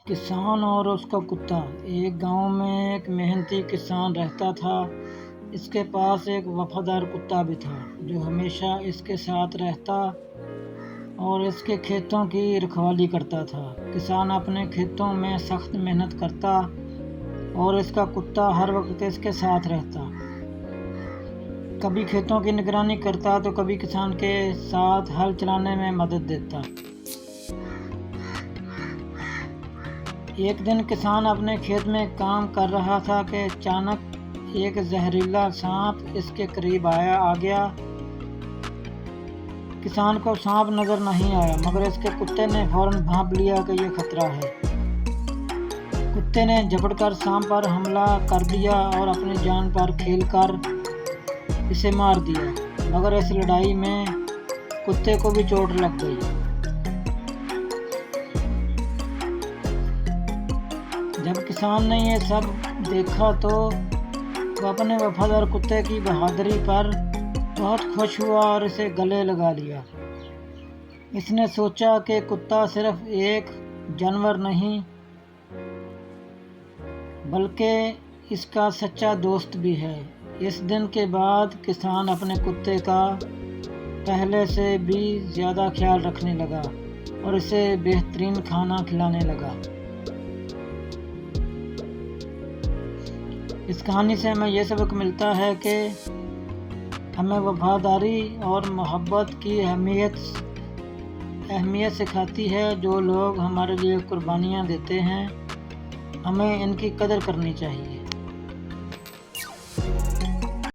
किसान और उसका कुत्ता। एक गांव में एक मेहनती किसान रहता था। इसके पास एक वफादार कुत्ता भी था जो हमेशा इसके साथ रहता और इसके खेतों की रखवाली करता था। किसान अपने खेतों में सख्त मेहनत करता और इसका कुत्ता हर वक्त इसके साथ रहता। कभी खेतों की निगरानी करता तो कभी किसान के साथ हल चलाने में मदद देता। एक दिन किसान अपने खेत में काम कर रहा था कि अचानक एक जहरीला सांप इसके करीब आ गया। किसान को सांप नजर नहीं आया, मगर इसके कुत्ते ने फौरन भांप लिया कि यह खतरा है। कुत्ते ने झपटकर सांप पर हमला कर दिया और अपनी जान पर खेलकर इसे मार दिया, मगर इस लड़ाई में कुत्ते को भी चोट लग गई। जब किसान ने ये सब देखा तो वह अपने वफादार कुत्ते की बहादुरी पर बहुत खुश हुआ और इसे गले लगा लिया। इसने सोचा कि कुत्ता सिर्फ एक जानवर नहीं बल्कि इसका सच्चा दोस्त भी है। इस दिन के बाद किसान अपने कुत्ते का पहले से भी ज़्यादा ख्याल रखने लगा और इसे बेहतरीन खाना खिलाने लगा। इस कहानी से हमें यह सबक मिलता है कि हमें वफादारी और मोहब्बत की अहमियत सिखाती है। जो लोग हमारे लिए कुर्बानियाँ देते हैं, हमें इनकी कदर करनी चाहिए।